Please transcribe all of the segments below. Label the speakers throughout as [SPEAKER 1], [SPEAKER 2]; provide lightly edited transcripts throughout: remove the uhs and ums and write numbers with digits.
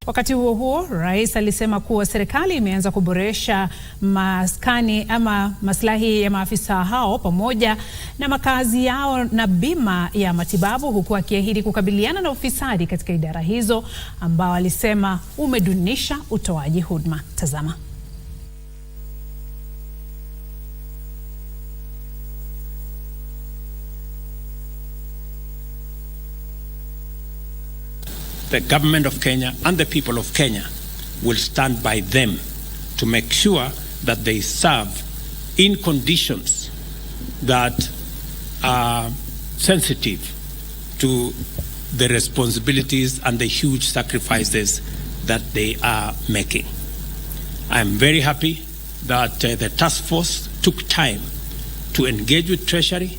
[SPEAKER 1] Wakati huo huo, rais alisema kuwa serikali imeanza kuboresha maskani ama maslahi ya maafisa hao pamoja na makazi yao na bima ya matibabu, huku akiahidi kukabiliana na ufisadi katika idara hizo ambao alisema umedunisha utoaji huduma. Tazama.
[SPEAKER 2] The government of Kenya and the people of Kenya will stand by them to make sure that they serve in conditions that are sensitive to the responsibilities and the huge sacrifices that they are making. I'm very happy that the task force took time to engage with Treasury,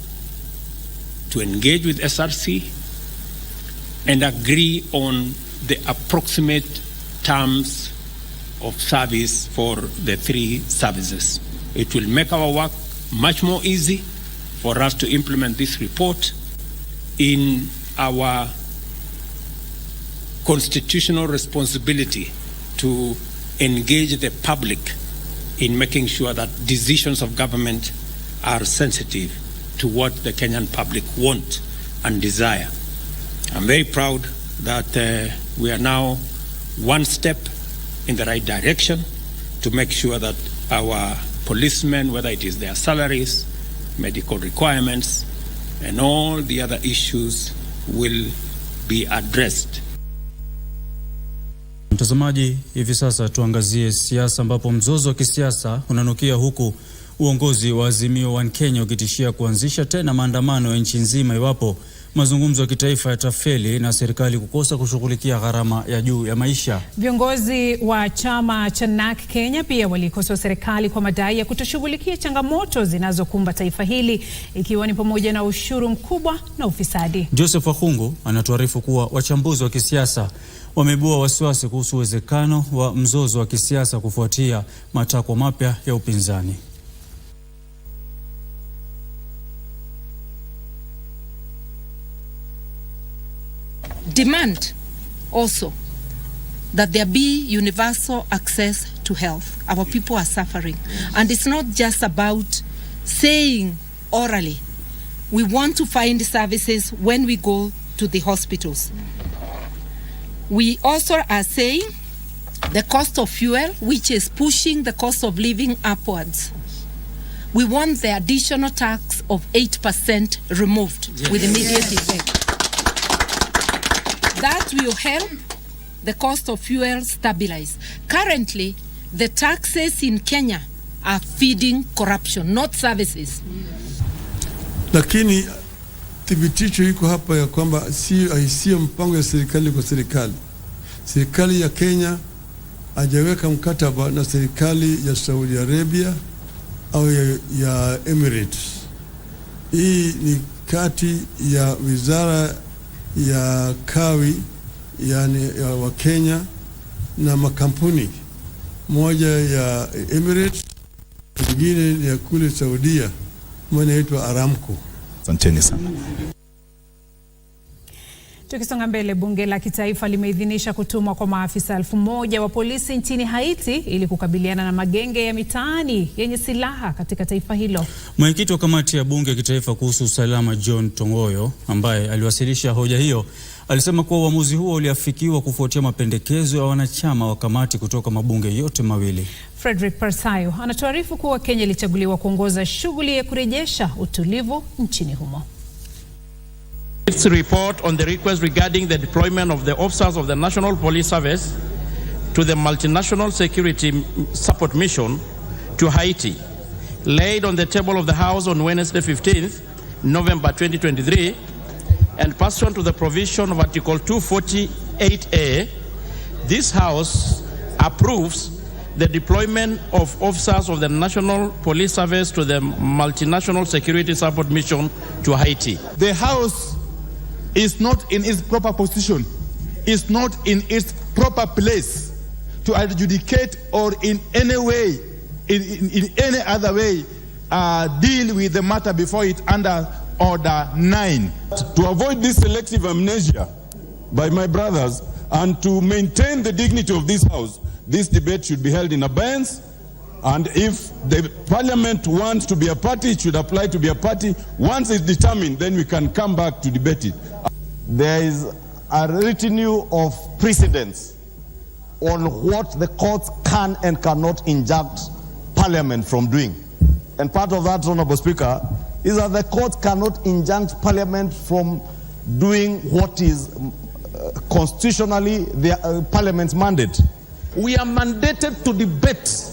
[SPEAKER 2] to engage with SRC, and agree on the approximate terms of service for the three services. It will make our work much more easy for us to implement this report in our constitutional responsibility to engage the public in making sure that decisions of government are sensitive to what the Kenyan public want and desire. I'm very proud that we are now one step in the right direction to make sure that our policemen, whether it is their salaries, medical requirements, and all the other issues will be addressed.
[SPEAKER 3] Mtazamaji, hivi sasa tuangazie siasa ambapo mzozo wa kisiasa unanukia huku uongozi wa Azimio One Kenya ukitishia kuanzisha tena maandamano ya nchi nzima iwapo mazungumzo ya kitaifa yatafeli na serikali kukosa kushughulikia gharama ya juu ya maisha.
[SPEAKER 1] Viongozi wa chama cha NAK Kenya pia walikosoa serikali kwa madai ya kutoshughulikia changamoto zinazokumba taifa hili, ikiwa ni pamoja na ushuru mkubwa na ufisadi.
[SPEAKER 3] Joseph Wakhungu anatuarifu kuwa wachambuzi wa kisiasa wameibua wasiwasi kuhusu uwezekano wa mzozo wa kisiasa kufuatia matakwa mapya ya upinzani.
[SPEAKER 4] Demand also that there be universal access to health. Our people are suffering. And it's not just about saying orally, we want to find services when we go to the hospitals. We also are saying the cost of fuel, which is pushing the cost of living upwards. We want the additional tax of 8% removed with immediate effect. That will help the cost of fuel stabilize. Currently, the taxes in Kenya are feeding corruption, not services.
[SPEAKER 5] Lakini thibitisho iko hapa ya kwamba sio mpango ya serikali kwa serikali. Serikali ya Kenya hajaweka mkataba na serikali ya Saudi Arabia au ya Emirates. Hii ni kati ya wizara ya kawi yani ya wa Kenya na makampuni, moja ya Emirates, nyingine ya kule Saudia inaitwa Aramco.
[SPEAKER 6] Asanteni sana.
[SPEAKER 1] Tukisonga mbele, bunge la kitaifa limeidhinisha kutumwa kwa maafisa 1000 wa polisi nchini Haiti ili kukabiliana na magenge ya mitaani yenye silaha katika taifa hilo.
[SPEAKER 3] Mwenyekiti wa kamati ya bunge ya kitaifa kuhusu usalama John Tongoyo, ambaye aliwasilisha hoja hiyo, alisema kuwa uamuzi huo uliafikiwa kufuatia mapendekezo ya wanachama wa kamati kutoka mabunge yote mawili.
[SPEAKER 1] Frederick Parsayo anatuarifu kuwa Kenya ilichaguliwa kuongoza shughuli ya kurejesha utulivu nchini humo.
[SPEAKER 7] Its report on the request regarding the deployment of the officers of the National Police Service to the Multinational Security Support Mission to Haiti, laid on the table of the House on Wednesday 15th November 2023, and pursuant to the provision of Article 248A, this House approves the deployment of officers of the National Police Service to the Multinational Security Support Mission to Haiti.
[SPEAKER 6] The House is not in its proper position, is not in its proper place to adjudicate or in any way, in any other way, deal with the matter before it under Order 9.
[SPEAKER 8] To avoid this selective amnesia by my brothers,
[SPEAKER 6] And to maintain the dignity of this House, this debate should be held in abeyance. And if the Parliament wants to be a party, it should apply to be a party. Once it's determined, then we can come back to debate it.
[SPEAKER 8] There is a retinue of precedents on what the courts can and cannot injunct Parliament from doing. And part of that, Honorable Speaker, is that the courts cannot injunct Parliament from doing what is constitutionally the Parliament's mandate.
[SPEAKER 9] We are mandated to debate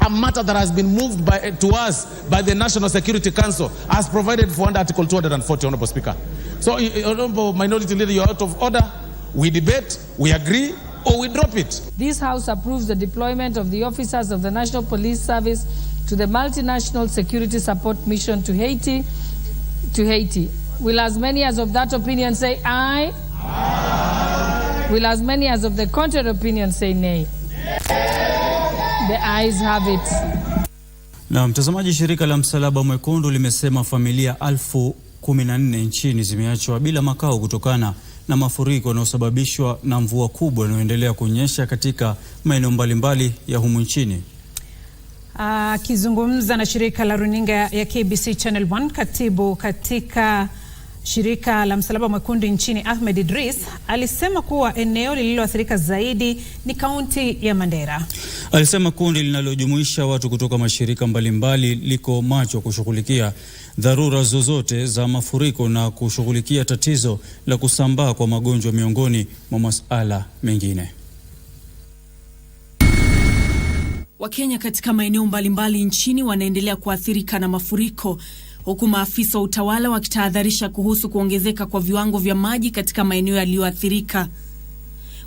[SPEAKER 9] a matter that has been moved to us by the National Security Council as provided for under Article 240, Honorable Speaker. So, Honorable Minority Leader, you're out of order. We debate, we agree, or we drop it.
[SPEAKER 10] This House approves the deployment of the officers of the National Police Service to the Multinational Security Support Mission to Haiti. Will as many as of that opinion say aye? Aye. Will as many as of the contrary opinion say nay? The ayes have it.
[SPEAKER 3] Na mtazamaji, shirika la Msalaba Mwekundu limesema familia 14,000 nchini zimeachwa bila makao kutokana na mafuriko yanayosababishwa na mvua kubwa inayoendelea kunyesha katika maeneo mbalimbali ya humu nchini.
[SPEAKER 1] Akizungumza na shirika la runinga ya KBC Channel 1, katibu katika shirika la Msalaba Mwekundu nchini Ahmed Idris alisema kuwa eneo lililoathirika zaidi ni kaunti ya Mandera.
[SPEAKER 3] Alisema kundi linalojumuisha watu kutoka mashirika mbalimbali liko macho kushughulikia dharura zozote za mafuriko na kushughulikia tatizo la kusambaa kwa magonjwa miongoni mwa masuala mengine.
[SPEAKER 11] Wakenya katika maeneo mbalimbali nchini wanaendelea kuathirika na mafuriko, huku maafisa wa utawala wakitahadharisha kuhusu kuongezeka kwa viwango vya maji katika maeneo yaliyoathirika.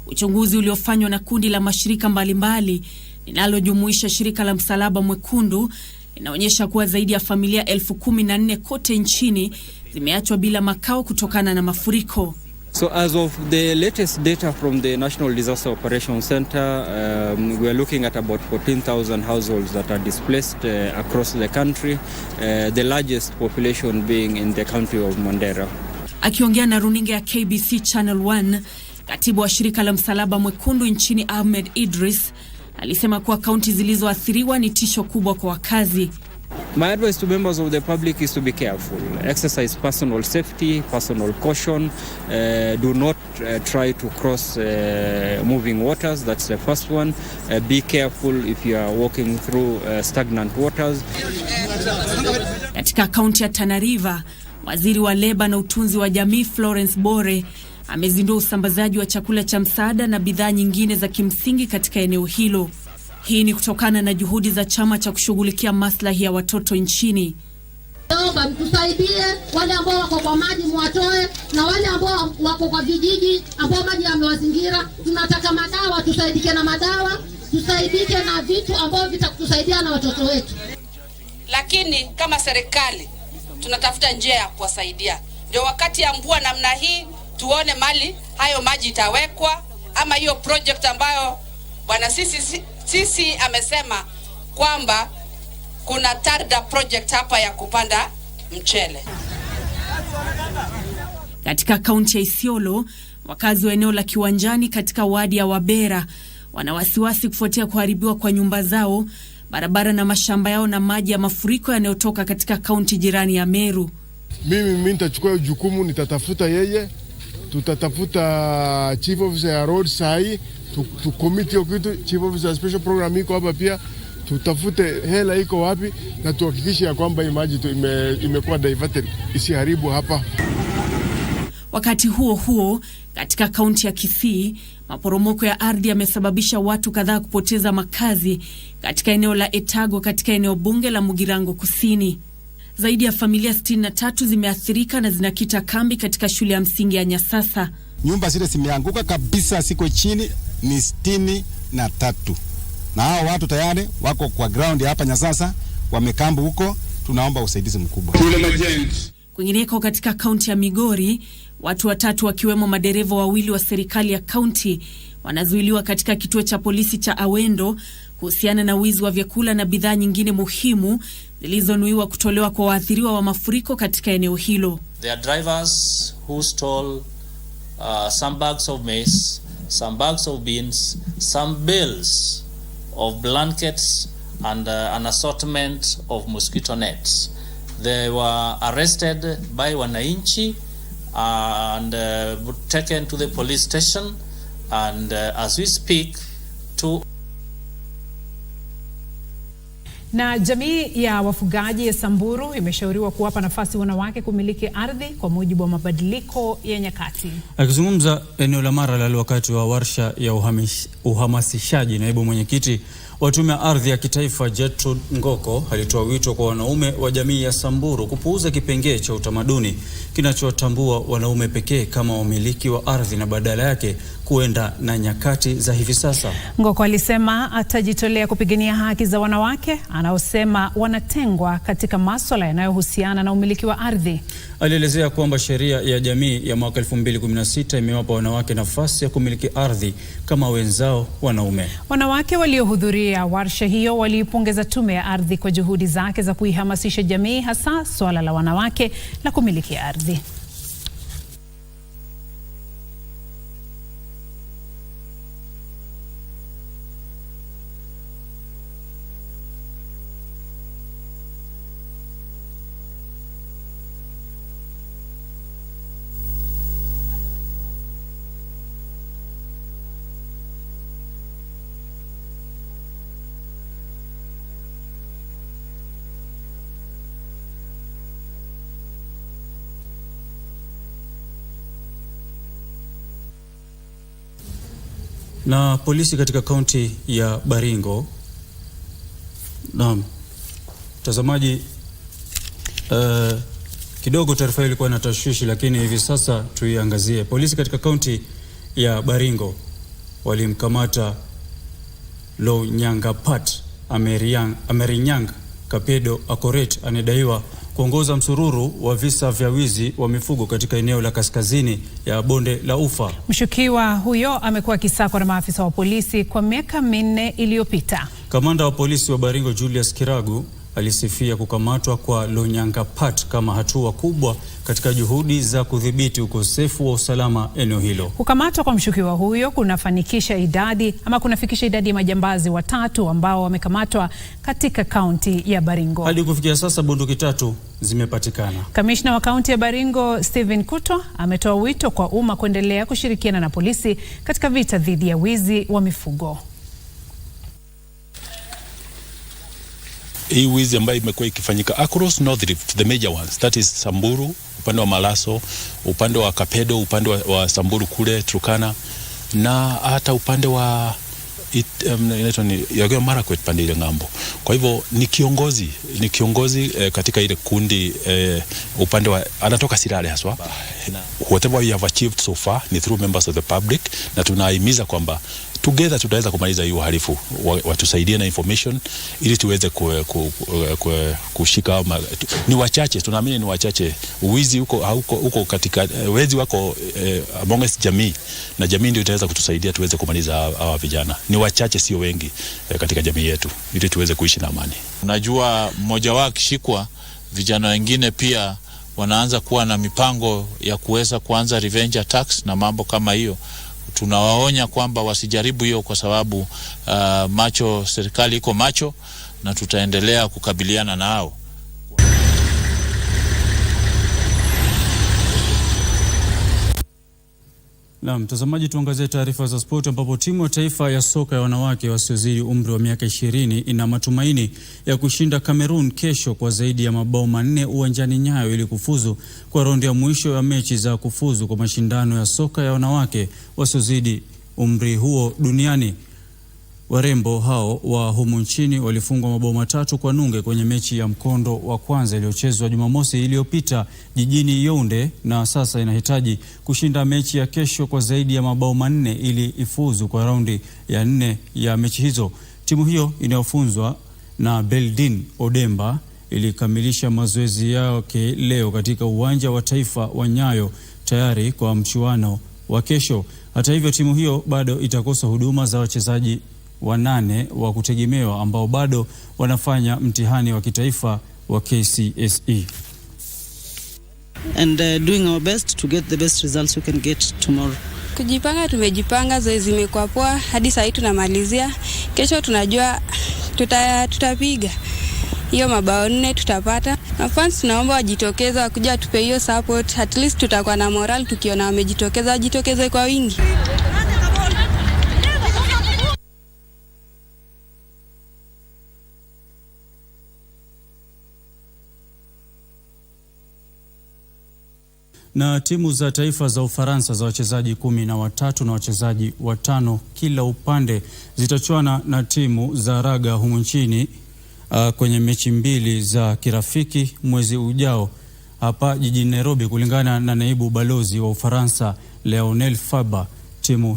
[SPEAKER 11] Uchunguzi uliofanywa na kundi la mashirika mbalimbali linalojumuisha shirika la Msalaba Mwekundu inaonyesha kuwa zaidi ya familia 14,000 kote nchini zimeachwa bila makao kutokana na mafuriko.
[SPEAKER 12] So as of the latest data from the National Disaster Operations Center, we are looking at about 14,000 households that are displaced across the country, the largest population being in the county of Mandera.
[SPEAKER 11] Akiongea na runinga ya KBC Channel 1, katibu wa shirika la Msalaba Mwekundu nchini Ahmed Idris alisema kuwa kaunti zilizoathiriwa ni tisho kubwa kwa wakazi.
[SPEAKER 12] My advice to members of the public is to be careful. Exercise personal safety, personal caution. Do not try to cross moving waters. That's the first one. Be careful if you are walking through stagnant waters.
[SPEAKER 11] Katika kaunti ya Tana River, waziri wa leba na utunzi wa jamii Florence Bore amezindua usambazaji wa chakula cha msaada na bidhaa nyingine za kimsingi katika eneo hilo. Hii ni kutokana na juhudi za chama cha kushughulikia maslahi ya watoto nchini.
[SPEAKER 13] Naomba mtusaidie wale ambao wako kwa maji muwatoe, na wale ambao wako kwa vijiji ambao maji yamewazingira, tunataka madawa, tusaidike na madawa, tusaidike na vitu ambao vitakusaidia na watoto wetu.
[SPEAKER 14] Lakini kama serikali tunatafuta njia ya kuwasaidia. Ndio wakati ya mvua namna hii tuone mali hayo maji itawekwa, ama hiyo project ambayo bwana sisi amesema kwamba kuna Tarda project hapa ya kupanda mchele.
[SPEAKER 11] Katika kaunti ya Isiolo, wakazi wa eneo la Kiwanjani katika wadi ya Wabera wana wasiwasi kufuatia kuharibiwa kwa nyumba zao, barabara na mashamba yao na maji ya mafuriko yanayotoka katika kaunti jirani ya Meru.
[SPEAKER 15] Mimi nitachukua jukumu, nitatafuta yeye, tutatafuta chief officer ya road sahi, tu committee kitu, chief officer special program iko hapa pia, tutafute hela iko wapi na tuhakikishe ya kwamba maji imekuwa diverted isiharibu hapa.
[SPEAKER 11] Wakati huo huo, katika kaunti ya Kisii, maporomoko ya ardhi yamesababisha watu kadhaa kupoteza makazi katika eneo la Etago katika eneo bunge la Mugirango Kusini. Zaidi ya familia 63 zimeathirika na zinakita kambi katika shule ya msingi ya Nyasasa.
[SPEAKER 16] Nyumba zile zimeanguka kabisa, siko chini ni 63. Na hao watu tayari wako kwa ground hapa Nyasasa, wamekambu huko, tunaomba usaidizi mkubwa.
[SPEAKER 11] Kwingineko katika kaunti ya Migori, watu 3 wakiwemo madereva 2 wa serikali ya kaunti wanazuiliwa katika kituo cha polisi cha Awendo kuhusiana na wizi wa vyakula na bidhaa nyingine muhimu zilizonuiwa kutolewa kwa waathiriwa wa mafuriko katika eneo hilo.
[SPEAKER 17] There are drivers who stole some bags of maize some bags of beans, some bales of blankets, and an assortment of mosquito nets. They were arrested by wananchi and taken to the police station, and as we speak,
[SPEAKER 1] Na jamii ya wafugaji ya Samburu imeshauriwa kuwapa nafasi wanawake kumiliki ardhi kwa mujibu wa mabadiliko ya nyakati.
[SPEAKER 3] Akizungumza eneo la Maralal wakati wa warsha ya uhamasishaji, naibu mwenyekiti wa tume ya ardhi ya kitaifa Gertrude Ngoko alitoa wito kwa wanaume wa jamii ya Samburu kupuuza kipengee cha utamaduni kinachotambua wanaume pekee kama wamiliki wa ardhi na badala yake kuenda na nyakati za hivi sasa.
[SPEAKER 1] Ngoko alisema atajitolea kupigania haki za wanawake anaosema wanatengwa katika masuala yanayohusiana na umiliki wa ardhi.
[SPEAKER 3] Alielezea kwamba sheria ya jamii ya mwaka 2016 imewapa wanawake nafasi ya kumiliki ardhi kama wenzao wanaume.
[SPEAKER 1] Wanawake waliohudhuria warsha hiyo waliipongeza tume ya ardhi kwa juhudi zake za kuihamasisha jamii, hasa swala la wanawake la kumiliki ardhi.
[SPEAKER 3] Na polisi katika kaunti ya Baringo. Naam. Mtazamaji, kidogo taarifa hii ilikuwa na tashwishi, lakini hivi sasa tuiangazie. Polisi katika kaunti ya Baringo walimkamata Lonyangapat Amerinyang Kapedo Akoret anadaiwa kuongoza msururu wa visa vya wizi wa mifugo katika eneo la kaskazini ya bonde la Ufa.
[SPEAKER 1] Mshukiwa huyo amekuwa akisakwa na maafisa wa polisi kwa miaka 4 iliyopita.
[SPEAKER 3] Kamanda wa polisi wa Baringo Julius Kiragu alisifia kukamatwa kwa Lonyangapat kama hatua kubwa katika juhudi za kudhibiti ukosefu wa usalama eneo hilo.
[SPEAKER 1] Kukamatwa kwa mshukiwa huyo kunafikisha idadi ya majambazi 3 ambao wamekamatwa katika kaunti ya Baringo.
[SPEAKER 3] Hadi kufikia sasa bunduki 3 zimepatikana.
[SPEAKER 1] Kamishna wa kaunti ya Baringo Stephen Kuto ametoa wito kwa umma kuendelea kushirikiana na polisi katika vita dhidi ya wizi wa mifugo.
[SPEAKER 18] Hii wizi ambayo imekuwa ikifanyika across North Rift, the major ones, that is Samburu, upande wa Malaso, upande wa Kapedo, upande wa Samburu kule Turkana, na hata upande wa inaitwa ni Yageo Marakwet pande ile ngambo. Kwa hivyo ni kiongozi katika ile kundi upande wa anatoka Sirale haswa. Whatever we have achieved so far ni through members of the public, na tunahimiza kwamba together tutaweza kumaliza hiyo uhalifu. Watusaidie na information ili tuweze kushika. Ni wachache, tunaamini ni wachache. Uwizi huko katika wezi wako amongst jamii, na jamii ndio itaweza kutusaidia tuweze kumaliza hawa vijana. Ni wachache, sio wengi katika jamii yetu, ili tuweze kuishi na amani.
[SPEAKER 19] Unajua, mmoja wao akishikwa, vijana wengine pia wanaanza kuwa na mipango ya kuweza kuanza revenge attacks na mambo kama hiyo. Tunawaonya kwamba wasijaribu hiyo, kwa sababu serikali iko macho na tutaendelea kukabiliana nao.
[SPEAKER 3] Na mtazamaji, tuangazie taarifa za sport, ambapo timu ya taifa ya soka ya wanawake wasiozidi umri wa miaka 20 ina matumaini ya kushinda Cameroon kesho kwa zaidi ya mabao 4 uwanjani Nyayo ili kufuzu kwa raundi ya mwisho ya mechi za kufuzu kwa mashindano ya soka ya wanawake wasiozidi umri huo duniani. Warembo hao wa humu nchini walifungwa mabao 3 kwa nunge kwenye mechi ya mkondo wa kwanza iliyochezwa Jumamosi iliyopita jijini Yaounde, na sasa inahitaji kushinda mechi ya kesho kwa zaidi ya mabao 4 ili ifuzu kwa raundi ya 4 ya mechi hizo. Timu hiyo inayofunzwa na Beldin Odemba ilikamilisha mazoezi yake leo katika uwanja wa taifa wa Nyayo tayari kwa mchuano wa kesho. Hata hivyo, timu hiyo bado itakosa huduma za wachezaji 8 wa kutegemewa ambao bado wanafanya mtihani wa kitaifa wa KCSE.
[SPEAKER 20] And doing our best to get the best results we can get tomorrow. Kujipanga tumejipanga, zoezi imekuwa poa hadi sasa tunamalizia. Kesho tunajua tutapiga. Hiyo mabao 4 tutapata. Na fans tunaomba wajitokeze wakuja tupe hiyo support. At least tutakuwa na moral tukiona wamejitokeze kwa wingi.
[SPEAKER 3] Na timu za taifa za Ufaransa za wachezaji 13 na wachezaji 5 kila upande zitachuana na timu za raga humu nchini kwenye mechi 2 za kirafiki mwezi ujao hapa jijini Nairobi, kulingana na naibu balozi wa Ufaransa Lionel Faber. Timu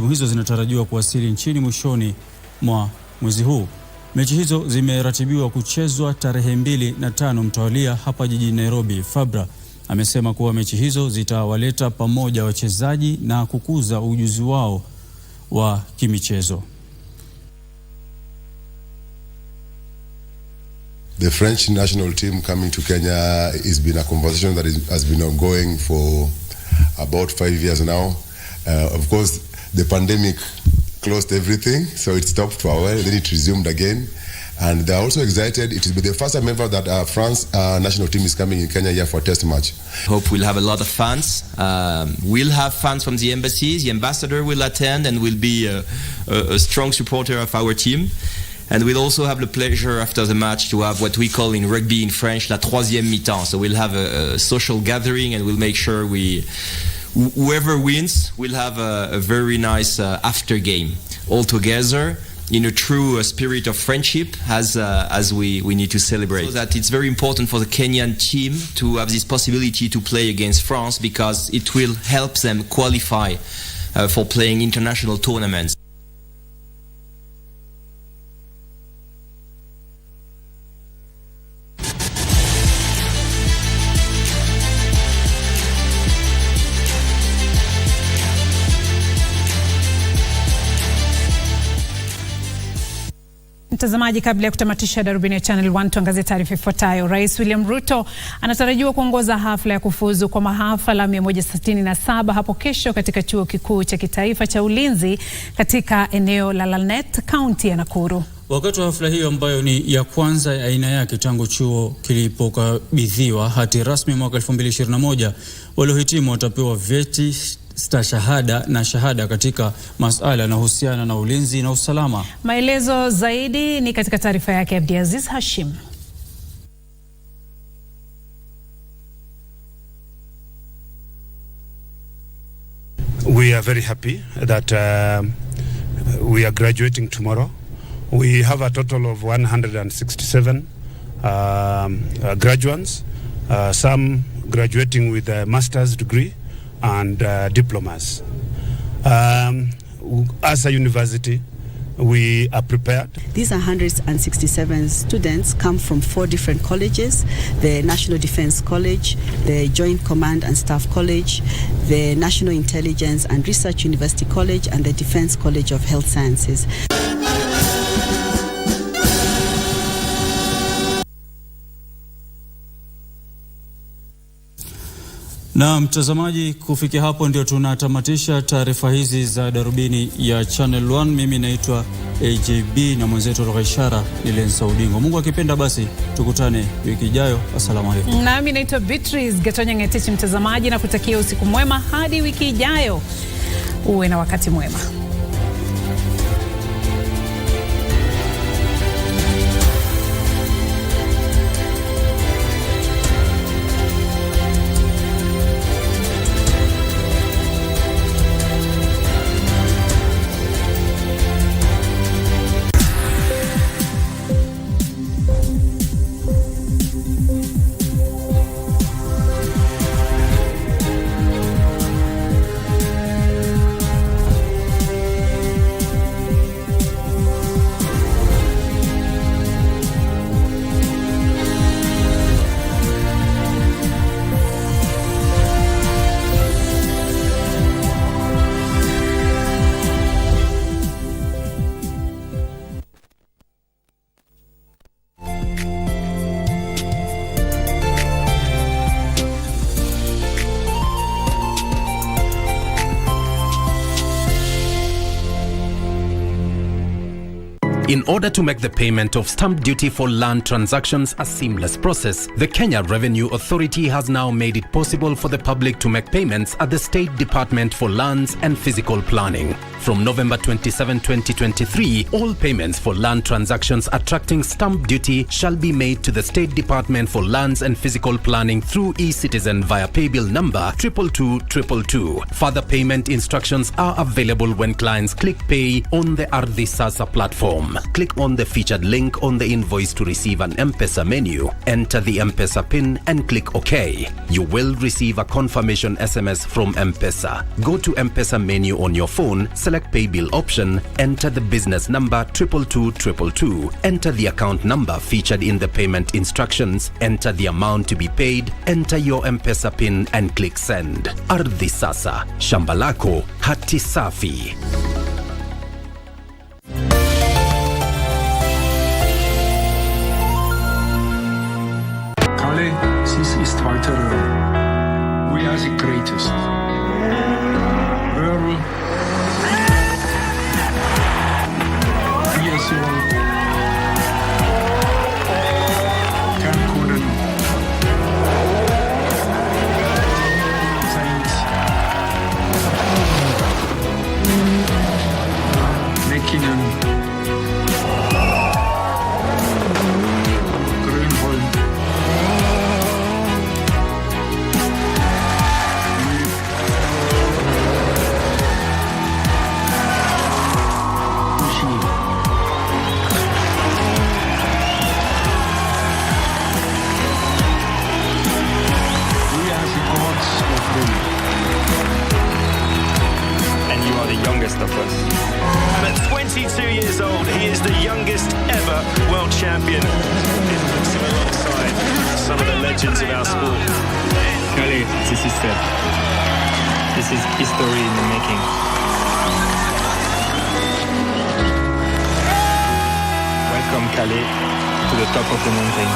[SPEAKER 3] hizo zinatarajiwa kuwasili nchini mwishoni mwa mwezi huu. Mechi hizo zimeratibiwa kuchezwa tarehe 2 na 5 mtawalia hapa jijini Nairobi. Faber amesema kuwa mechi hizo zitawaleta pamoja wachezaji na kukuza ujuzi wao wa kimichezo.
[SPEAKER 21] The French national team coming to Kenya has been a conversation that has been ongoing for about 5 years now. Of course, the pandemic closed everything, so it stopped for a while, then it resumed again. And they're also excited. It will be the first time ever that France national team is coming in Kenya here for a test match.
[SPEAKER 22] Hope we'll have a lot of fans. We'll have fans from the embassies. The ambassador will attend and will be a strong supporter of our team. And we'll also have the pleasure after the match to have what we call in rugby in French, la troisième mi-temps. So we'll have a social gathering and we'll make sure whoever wins will have a very nice after game all together in a true spirit of friendship as we need to celebrate. So that it's very important for the Kenyan team to have this possibility to play against France because it will help them qualify for playing international tournaments.
[SPEAKER 1] Mtazamaji, kabla ya kutamatisha Darubini ya Channel 1, tuangazie taarifa ifuatayo. Rais William Ruto anatarajiwa kuongoza hafla ya kufuzu kwa mahafala 167 hapo kesho katika Chuo Kikuu cha Kitaifa cha Ulinzi katika eneo la Lanet, kaunti ya Nakuru.
[SPEAKER 3] Wakati wa hafla hiyo ambayo ni ya kwanza ya aina yake tangu chuo kilipokabidhiwa hati rasmi mwaka 2021, waliohitimu watapewa vyeti, stashahada na shahada katika masuala yanayohusiana na ulinzi na usalama.
[SPEAKER 1] Maelezo zaidi ni katika taarifa yake Abdiaziz Hashim.
[SPEAKER 23] We are very happy that we are graduating tomorrow. We have a total of 167 graduates, some graduating with a master's degree and diplomas. As a university, we are prepared.
[SPEAKER 24] These 167 students come from 4 different colleges: the National Defense College, the Joint Command and Staff College, the National Intelligence and Research University College, and the Defense College of Health Sciences.
[SPEAKER 3] Na mtazamaji, kufikia hapo ndio tunatamatisha taarifa hizi za Darubini ya Channel 1. Mimi naitwa AJB na mwenzetu kutoka Ishara ni Lensa Udingo. Mungu akipenda basi tukutane wiki ijayo. Asalamu alaykum.
[SPEAKER 1] Nami naitwa Beatrice Getonya Ngetichi, mtazamaji, na kutakia usiku mwema hadi wiki ijayo. Uwe na wakati mwema.
[SPEAKER 2] In order to make the payment of stamp duty for land transactions a seamless process, the Kenya Revenue Authority has now made it possible for the public to make payments at the State Department for Lands and Physical Planning. From November 27, 2023, all payments for land transactions attracting stamp duty shall be made to the State Department for Lands and Physical Planning through eCitizen via paybill number 22222. Further payment instructions are available when clients click Pay on the Ardhi Sasa platform. Click on the featured link on the invoice to receive an M-Pesa menu. Enter the M-Pesa PIN and click OK. You will receive a confirmation SMS from M-Pesa. Go to M-Pesa menu on your phone, select Paybill option, enter the business number 22222, enter the account number featured in the payment instructions, enter the amount to be paid, enter your M-Pesa PIN and click Send. Ardhi Sasa, shamba lako hati safi.
[SPEAKER 4] This is weiter. We are the greatest. Earl. Yes, Cancun. Saints. Mäkinen.
[SPEAKER 5] Of us. And at 22 years old, he is the youngest ever world champion. It puts him alongside some of the legends of our sport.
[SPEAKER 12] Kale, this is it. This is history in the making. Welcome, Kale, to the top of the mountain.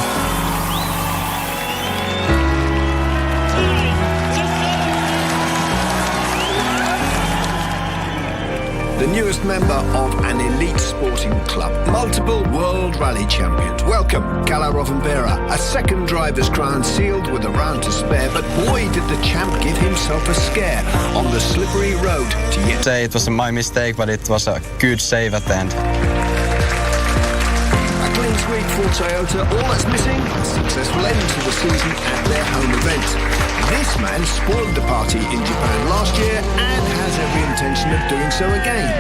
[SPEAKER 7] The newest member of an elite sporting club, multiple world rally champions. Welcome, Kala Rovanpera, a second driver's crown sealed with a round to spare, but boy did the champ give himself a scare on the slippery road to yet.
[SPEAKER 25] It was my mistake, but it was a good save at the end.
[SPEAKER 7] A clean sweep for Toyota, all that's missing, a successful end to the season at their home event. This man spoiled the party in Japan last year and has every intention of doing so again.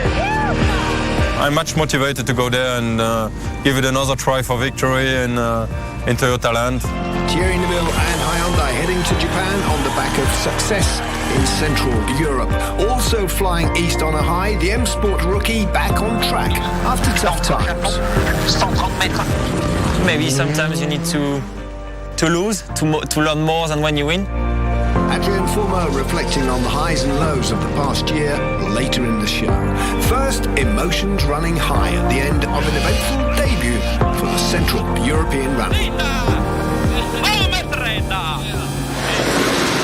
[SPEAKER 26] I'm much motivated to go there and give it another try for victory in Toyota Land.
[SPEAKER 7] Thierry Neuville and Hyundai heading to Japan on the back of success in Central Europe. Also flying east on a high, the M Sport rookie back on track after tough times.
[SPEAKER 25] Maybe sometimes you need to lose, to learn more than when you win.
[SPEAKER 7] Adrian Fumo reflecting on the highs and lows of the past year later in the show. First, emotions running high at the end of an eventful debut for the Central European Rally.